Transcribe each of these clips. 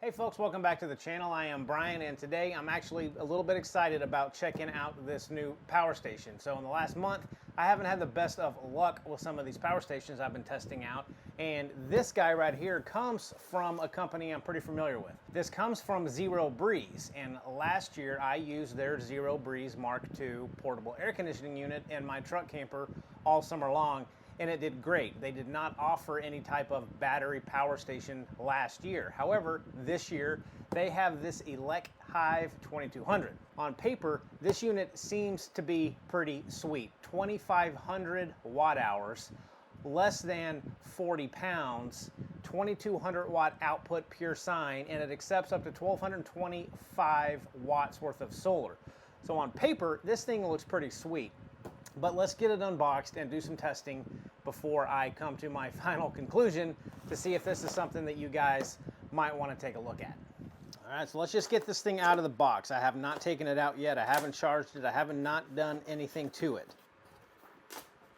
Hey folks, welcome back to the channel. I am Brian, and today I'm actually a little bit excited about checking out this new power station. So in the last month, I haven't had the best of luck with some of these power stations I've been testing out, and this guy right here comes from a company I'm pretty familiar with. This comes from Zero Breeze, and last year I used their Zero Breeze Mark II portable air conditioning unit in my truck camper all summer long, and it did great. They did not offer any type of battery power station last year. However, this year they have this ElecHive 2200. On paper, this unit seems to be pretty sweet. 2,500 watt hours, less than 40 pounds, 2,200 watt output pure sine, and it accepts up to 1,225 watts worth of solar. So on paper, this thing looks pretty sweet. But let's get it unboxed and do some testing before I come to my final conclusion to see if this is something that you guys might want to take a look at. All right, so let's just get this thing out of the box. I have not taken it out yet. I haven't charged it. I haven't not done anything to it.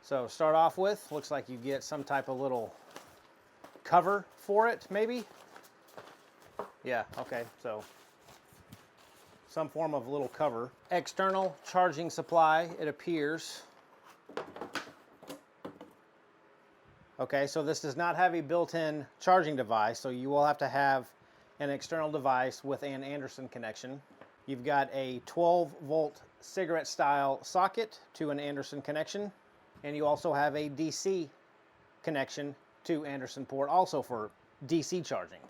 So start off with, looks like you get some type of little cover for it, maybe? Yeah, okay, so some form of little cover. External charging supply, it appears. Okay, so this does not have a built-in charging device, so you will have to have an external device with an Anderson connection. You've got a 12-volt cigarette-style socket to an Anderson connection, and you also have a DC connection to Anderson port, also for DC charging.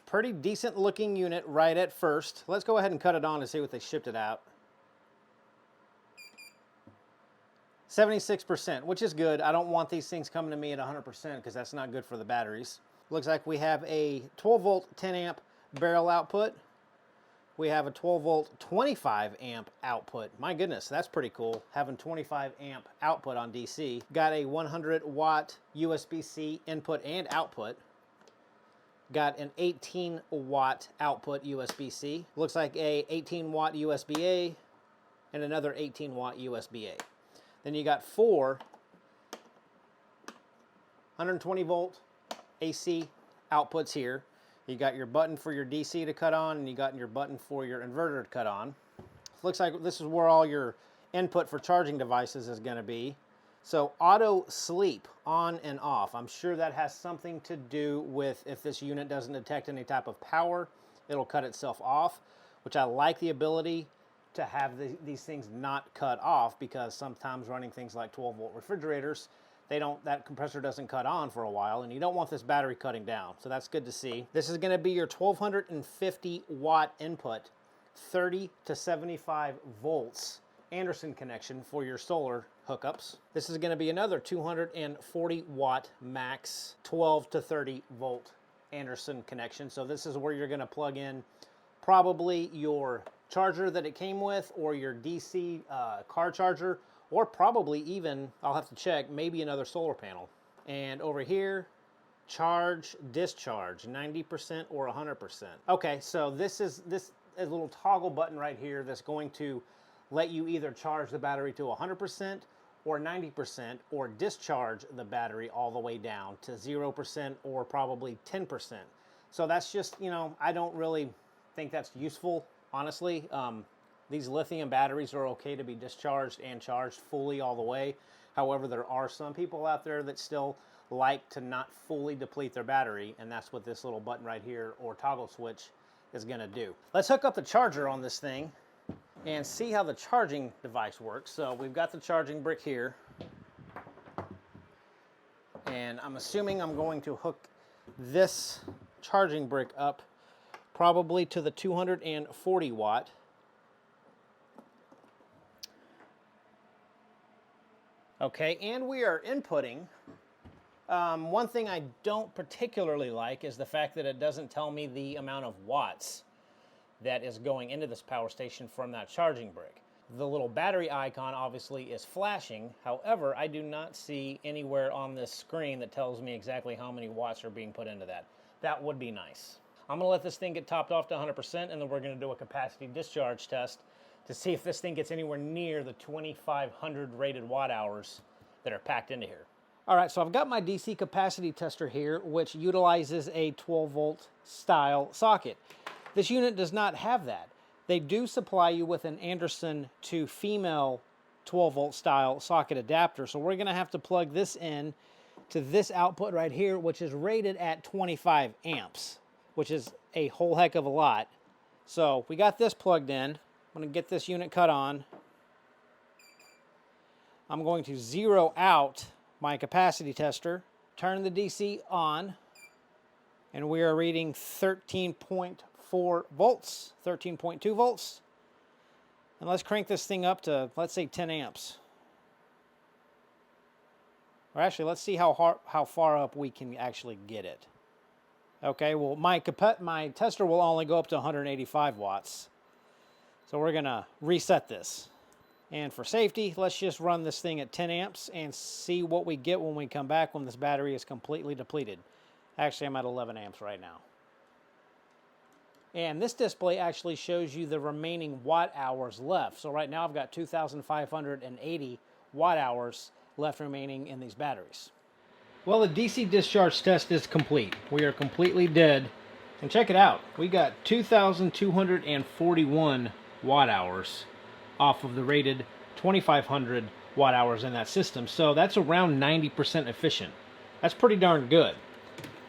Pretty decent looking unit right at first. Let's go ahead and cut it on and see what they shipped it out. 76%, which is good. I don't want these things coming to me at 100% because that's not good for the batteries. Looks like we have a 12 volt 10 amp barrel output. We have a 12 volt 25 amp output. My goodness, that's pretty cool, having 25 amp output on DC. Got a 100 watt USB-C input and output. Got an 18 watt output USB-C. Looks like a 18 watt USB-A and another 18 watt USB-A. Then you got four 120 volt AC outputs here. You got your button for your DC to cut on, and you got your button for your inverter to cut on. Looks like this is where all your input for charging devices is going to be. So auto sleep on and off. I'm sure that has something to do with if this unit doesn't detect any type of power, it'll cut itself off, which I like the ability to have these things not cut off, because sometimes running things like 12 volt refrigerators, that compressor doesn't cut on for a while, and you don't want this battery cutting down. So that's good to see. This is going to be your 1,250 watt input, 30 to 75 volts Anderson connection for your solar hookups. This is going to be another 240 watt max 12 to 30 volt Anderson connection. So this is where you're going to plug in probably your charger that it came with, or your DC car charger, or probably even, I'll have to check, maybe another solar panel. And over here, charge, discharge, 90% or 100%. Okay, so this is a little toggle button right here that's going to let you either charge the battery to 100% or 90%, or discharge the battery all the way down to 0% or probably 10%. So that's just, I don't really think that's useful, honestly. These lithium batteries are okay to be discharged and charged fully all the way. However, there are some people out there that still like to not fully deplete their battery, and that's what this little button right here or toggle switch is going to do. Let's hook up the charger on this thing and see how the charging device works. So we've got the charging brick here, and I'm assuming I'm going to hook this charging brick up probably to the 240 watt. Okay, and we are inputting. One thing I don't particularly like is the fact that it doesn't tell me the amount of watts that is going into this power station from that charging brick. The little battery icon obviously is flashing. However, I do not see anywhere on this screen that tells me exactly how many watts are being put into that. That would be nice. I'm gonna let this thing get topped off to 100%, and then we're gonna do a capacity discharge test to see if this thing gets anywhere near the 2,500 rated watt hours that are packed into here. All right, so I've got my DC capacity tester here, which utilizes a 12 volt style socket. This unit does not have that. They do supply you with an Anderson to female 12 volt style socket adapter. So we're gonna have to plug this in to this output right here, which is rated at 25 amps, which is a whole heck of a lot. So we got this plugged in. I'm gonna get this unit cut on. I'm going to zero out my capacity tester, turn the DC on, and we are reading 13.4 volts, 13.2 volts. And let's crank this thing up to, let's say, 10 amps. Or actually, let's see how far up we can actually get it. Okay, well, my tester will only go up to 185 watts. So we're gonna reset this. And for safety, let's just run this thing at 10 amps and see what we get when we come back when this battery is completely depleted. Actually, I'm at 11 amps right now. And this display actually shows you the remaining watt hours left. So right now I've got 2,580 watt hours left remaining in these batteries. Well, the DC discharge test is complete. We are completely dead. And check it out. We got 2,241 watt hours off of the rated 2,500 watt hours in that system. So that's around 90% efficient. That's pretty darn good.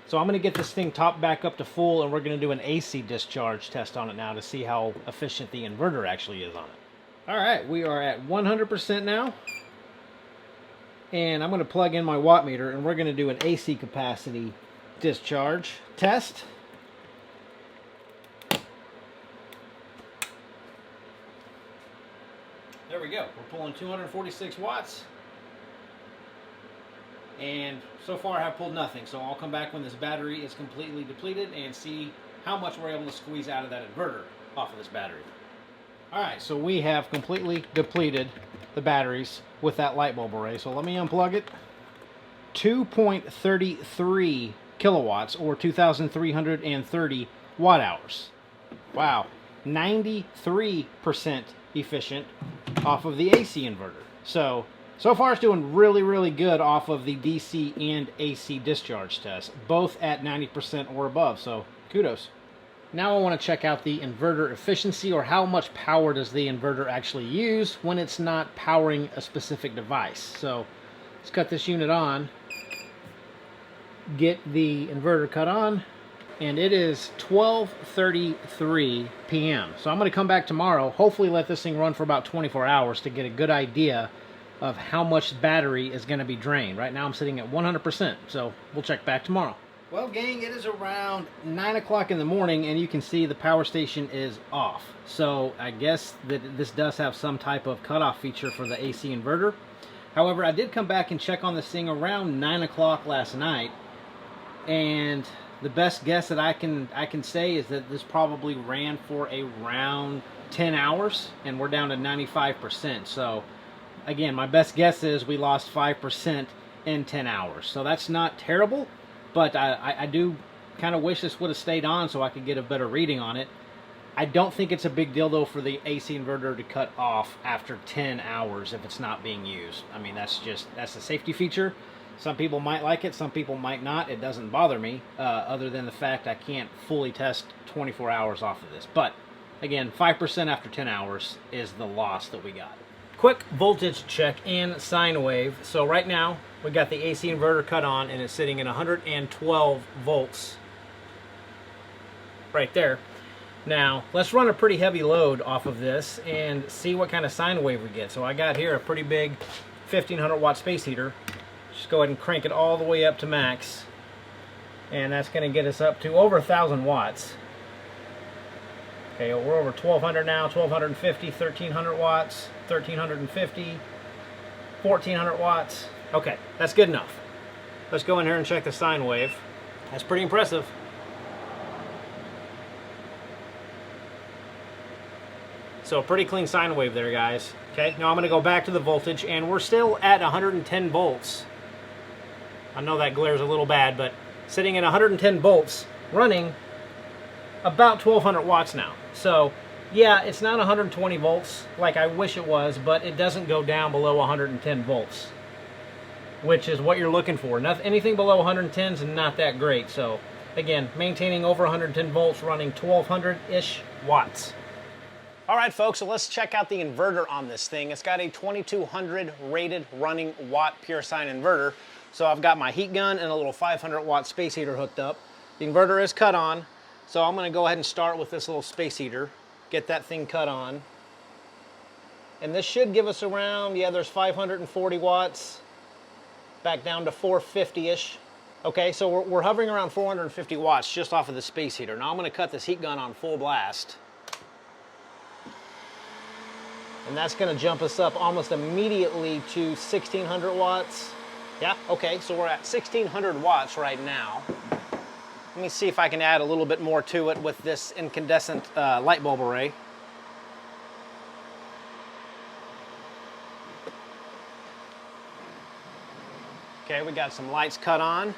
So I'm going to get this thing topped back up to full, and we're going to do an AC discharge test on it now to see how efficient the inverter actually is on it. All right, we are at 100% now. And I'm going to plug in my watt meter, and we're going to do an AC capacity discharge test. There we go. We're pulling 246 watts. And so far I have pulled nothing. So I'll come back when this battery is completely depleted and see how much we're able to squeeze out of that inverter off of this battery. Alright, so we have completely depleted the batteries with that light bulb array. So let me unplug it. 2.33 kilowatts, or 2,330 watt hours. Wow. 93% efficient off of the AC inverter. So far it's doing really, really good off of the DC and AC discharge test, both at 90% or above, so kudos. Now I want to check out the inverter efficiency, or how much power does the inverter actually use when it's not powering a specific device. So let's cut this unit on, get the inverter cut on, and it is 12:33 p.m. So I'm going to come back tomorrow, hopefully let this thing run for about 24 hours to get a good idea of how much battery is going to be drained. Right now I'm sitting at 100%, so we'll check back tomorrow. Well, gang, it is around 9 o'clock in the morning, and you can see the power station is off. So I guess that this does have some type of cutoff feature for the AC inverter. However, I did come back and check on this thing around 9 o'clock last night, and the best guess that I can say is that this probably ran for around 10 hours, and we're down to 95%. So again, my best guess is we lost 5% in 10 hours. So that's not terrible, but I do kind of wish this would have stayed on so I could get a better reading on it. I don't think it's a big deal, though, for the AC inverter to cut off after 10 hours if it's not being used. I mean, that's a safety feature. Some people might like it, some people might not. It doesn't bother me, other than the fact I can't fully test 24 hours off of this. But again, 5% after 10 hours is the loss that we got. Quick voltage check and sine wave. So right now we got the AC inverter cut on, and it's sitting at 112 volts right there. Now let's run a pretty heavy load off of this and see what kind of sine wave we get. So I got here a pretty big 1500 watt space heater. Just go ahead and crank it all the way up to max, and that's going to get us up to over 1,000 watts. Okay, we're over 1,200 now, 1,250, 1,300 watts, 1,350, 1,400 watts. Okay, that's good enough. Let's go in here and check the sine wave. That's pretty impressive. So pretty clean sine wave there, guys. Okay, now I'm going to go back to the voltage, and we're still at 110 volts. I know that glares a little bad, but sitting at 110 volts, running about 1,200 watts now. So Yeah, it's not 120 volts like I wish it was, but it doesn't go down below 110 volts, which is what you're looking for. Anything below 110 is not that great. So again, maintaining over 110 volts, running 1200-ish watts. All right, folks, so let's check out the inverter on this thing. It's got a 2200 rated running watt pure sine inverter. So I've got my heat gun and a little 500 watt space heater hooked up. The inverter is cut on, so I'm gonna go ahead and start with this little space heater, get that thing cut on. And this should give us around, yeah, there's 540 watts, back down to 450-ish. Okay, so we're hovering around 450 watts just off of the space heater. Now I'm gonna cut this heat gun on full blast. And that's gonna jump us up almost immediately to 1600 watts. Yeah, okay, so we're at 1600 watts right now. Let me see if I can add a little bit more to it with this incandescent light bulb array. Okay, we got some lights cut on.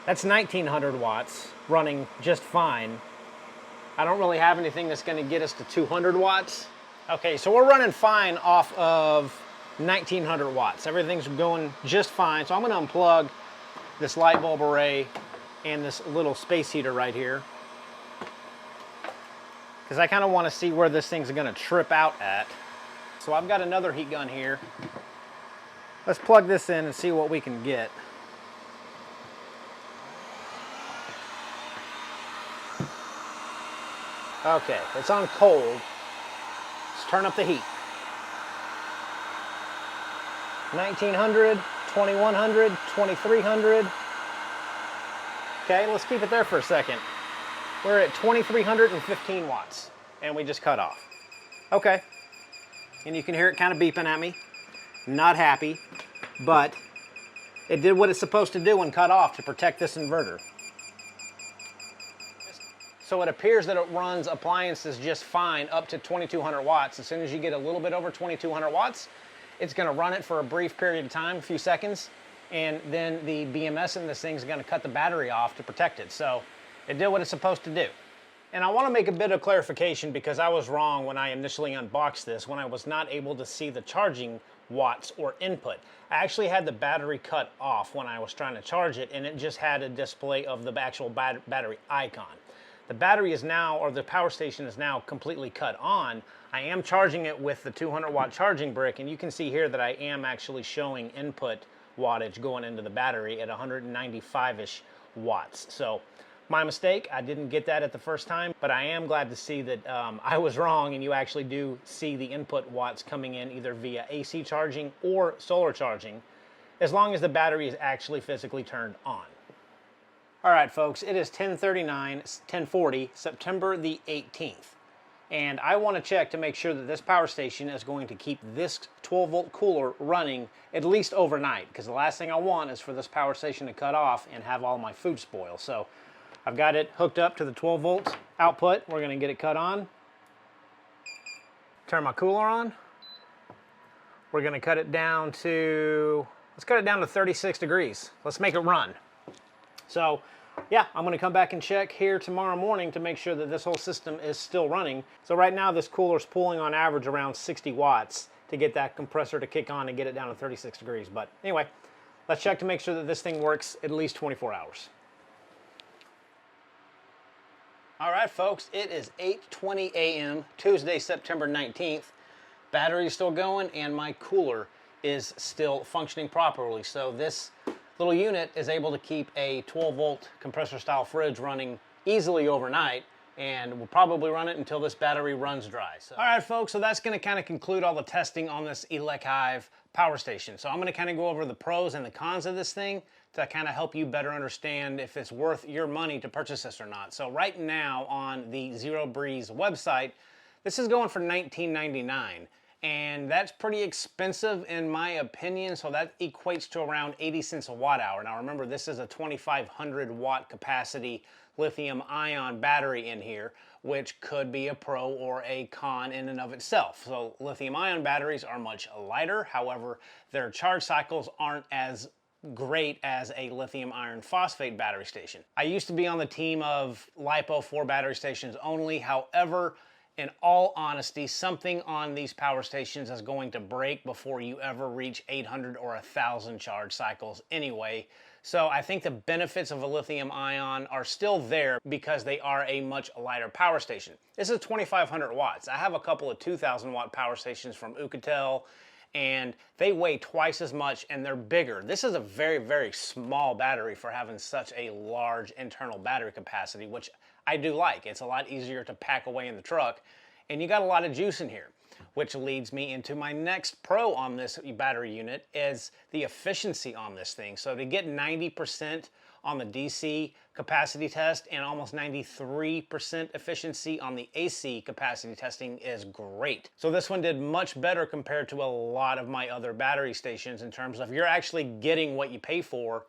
That's 1900 watts, running just fine. I don't really have anything that's gonna get us to 200 watts. Okay, so we're running fine off of 1900 watts. Everything's going just fine. So I'm gonna unplug this light bulb array and this little space heater right here, because I kind of want to see where this thing's gonna trip out at. So I've got another heat gun here. Let's plug this in and see what we can get. Okay, it's on cold. Let's turn up the heat. 1900, 2100, 2300. Okay, let's keep it there for a second. We're at 2315 watts, and we just cut off. Okay, and you can hear it kind of beeping at me. Not happy, but it did what it's supposed to do and cut off to protect this inverter. So it appears that it runs appliances just fine up to 2200 watts. As soon as you get a little bit over 2200 watts, it's gonna run it for a brief period of time, a few seconds, and then the BMS in this thing is gonna cut the battery off to protect it. So it did what it's supposed to do. And I wanna make a bit of clarification because I was wrong when I initially unboxed this, when I was not able to see the charging watts or input. I actually had the battery cut off when I was trying to charge it, and it just had a display of the actual battery icon. The battery is now, or the power station is now completely cut on. I am charging it with the 200 watt charging brick, and you can see here that I am actually showing input wattage going into the battery at 195-ish watts. So my mistake, I didn't get that at the first time, but I am glad to see that I was wrong, and you actually do see the input watts coming in either via AC charging or solar charging, as long as the battery is actually physically turned on. All right, folks, it is 10:40, September the 18th. And I want to check to make sure that this power station is going to keep this 12-volt cooler running at least overnight, because the last thing I want is for this power station to cut off and have all my food spoil. So I've got it hooked up to the 12-volt output. We're going to get it cut on. Turn my cooler on. We're going to cut it down to, let's cut it down to 36 degrees. Let's make it run. So yeah, I'm gonna come back and check here tomorrow morning to make sure that this whole system is still running. So right now this cooler's pulling on average around 60 watts to get that compressor to kick on and get it down to 36 degrees. But anyway, let's check to make sure that this thing works at least 24 hours. All right, folks, it is 8:20 a.m. Tuesday, September 19th. Battery's still going and my cooler is still functioning properly. So this little unit is able to keep a 12-volt compressor-style fridge running easily overnight, and we'll probably run it until this battery runs dry. So. All right, folks, so that's gonna kind of conclude all the testing on this ElecHive power station. So I'm gonna kind of go over the pros and the cons of this thing to kind of help you better understand if it's worth your money to purchase this or not. So right now on the Zero Breeze website, this is going for $19.99. And that's pretty expensive in my opinion, so that equates to around 80 cents a watt hour. Now remember, this is a 2500 watt capacity lithium ion battery in here, which could be a pro or a con in and of itself. So lithium ion batteries are much lighter, however, their charge cycles aren't as great as a lithium iron phosphate battery station. I used to be on the team of LiPo 4 battery stations only. However, in all honesty, something on these power stations is going to break before you ever reach 800 or 1,000 charge cycles anyway. So I think the benefits of a lithium ion are still there because they are a much lighter power station. This is 2,500 watts. I have a couple of 2,000 watt power stations from Ucatel, and they weigh twice as much and they're bigger. This is a very, very small battery for having such a large internal battery capacity, which I do like. It's a lot easier to pack away in the truck, and you got a lot of juice in here, which leads me into my next pro on this battery unit is the efficiency on this thing. So to get 90% on the DC capacity test and almost 93% efficiency on the AC capacity testing is great. So this one did much better compared to a lot of my other battery stations in terms of you're actually getting what you pay for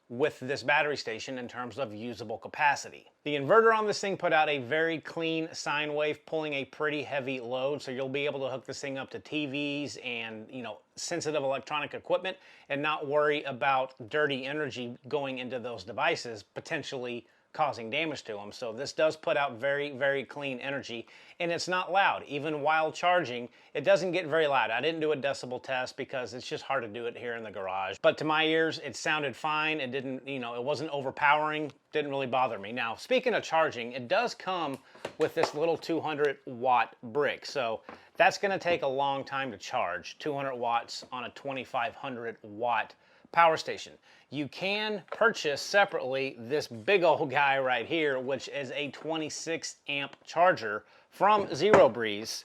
with this battery station in terms of usable capacity. The inverter on this thing put out a very clean sine wave, pulling a pretty heavy load, so you'll be able to hook this thing up to TVs and, you know, sensitive electronic equipment and not worry about dirty energy going into those devices, potentially causing damage to them. So this does put out very, very clean energy, and it's not loud. Even while charging, it doesn't get very loud. I didn't do a decibel test because it's just hard to do it here in the garage. But to my ears, it sounded fine. It didn't, you know, it wasn't overpowering, didn't really bother me. Now, speaking of charging, it does come with this little 200 watt brick. So that's gonna take a long time to charge, 200 watts on a 2,500 watt power station. You can purchase separately this big old guy right here, which is a 26 amp charger from Zero Breeze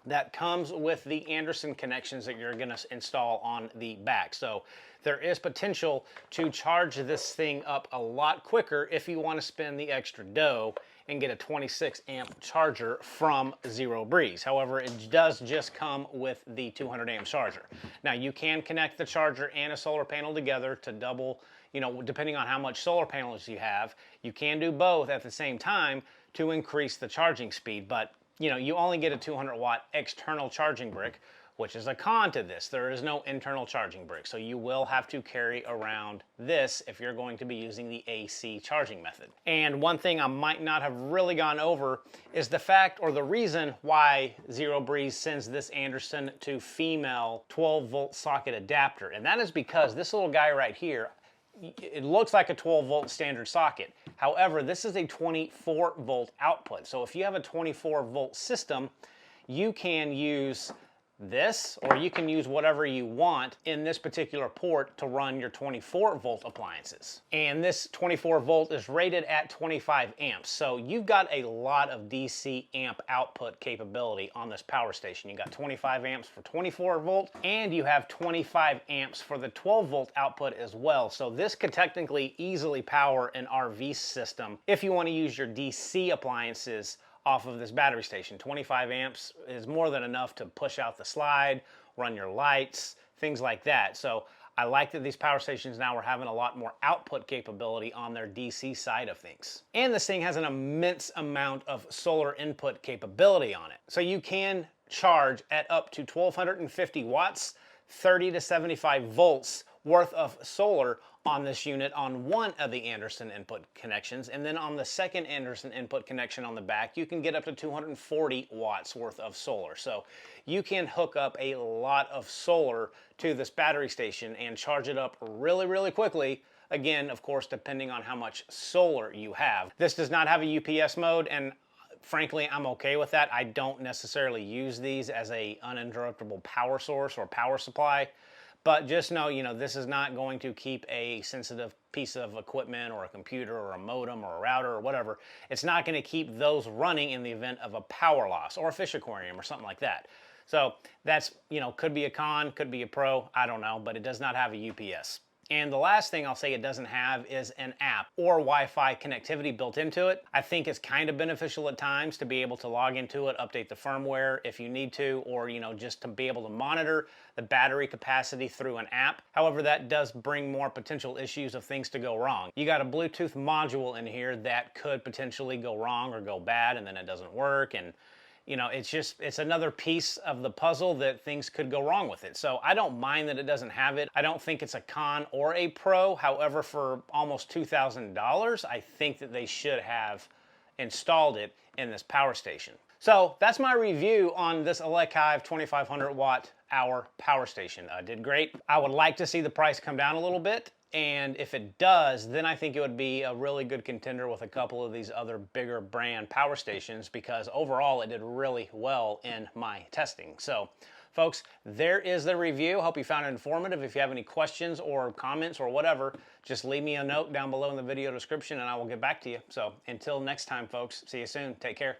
that comes with the Anderson connections that you're gonna install on the back. So there is potential to charge this thing up a lot quicker if you want to spend the extra dough and get a 26 amp charger from Zero Breeze. However, it does just come with the 200 amp charger. Now you can connect the charger and a solar panel together to double, you know, depending on how much solar panels you have. You can do both at the same time to increase the charging speed, but you know, you only get a 200 watt external charging brick, which is a con to this. There is no internal charging brick, so you will have to carry around this if you're going to be using the AC charging method. And one thing I might not have really gone over is the fact or the reason why Zero Breeze sends this Anderson to female 12 volt socket adapter. And that is because this little guy right here, it looks like a 12 volt standard socket. However, this is a 24 volt output. So if you have a 24 volt system, you can use this, or you can use whatever you want in this particular port to run your 24 volt appliances. And this 24 volt is rated at 25 amps. So you've got a lot of DC amp output capability on this power station. You got 25 amps for 24 volt, and you have 25 amps for the 12 volt output as well. So this could technically easily power an RV system if you want to use your DC appliances off of this battery station. 25 amps is more than enough to push out the slide, run your lights, things like that. So I like that these power stations now are having a lot more output capability on their DC side of things. And this thing has an immense amount of solar input capability on it. So you can charge at up to 1,250 watts, 30 to 75 volts worth of solar on this unit on one of the Anderson input connections, and then on the second Anderson input connection on the back, you can get up to 240 watts worth of solar. So you can hook up a lot of solar to this battery station and charge it up really, really quickly. Again, of course, depending on how much solar you have. This does not have a UPS mode, and frankly, I'm okay with that. I don't necessarily use these as a uninterruptible power source or power supply. But just know, you know, this is not going to keep a sensitive piece of equipment or a computer or a modem or a router or whatever. It's not going to keep those running in the event of a power loss or a fish aquarium or something like that. So that's, you know, could be a con, could be a pro, I don't know, but it does not have a UPS. And the last thing I'll say it doesn't have is an app or Wi-Fi connectivity built into it. I think it's kind of beneficial at times to be able to log into it, update the firmware if you need to, or, you know, just to be able to monitor the battery capacity through an app. However, that does bring more potential issues of things to go wrong. You got a Bluetooth module in here that could potentially go wrong or go bad, and then it doesn't work, and you know, it's another piece of the puzzle that things could go wrong with it. So I don't mind that it doesn't have it. I don't think it's a con or a pro. However, for almost $2,000, I think that they should have installed it in this power station. So that's my review on this ElecHive 2500 watt hour power station. Did great. I would like to see the price come down a little bit. And if it does, then I think it would be a really good contender with a couple of these other bigger brand power stations, because overall it did really well in my testing. So folks, there is the review. Hope you found it informative. If you have any questions or comments or whatever, just leave me a note down below in the video description and I will get back to you. So until next time, folks, see you soon. Take care.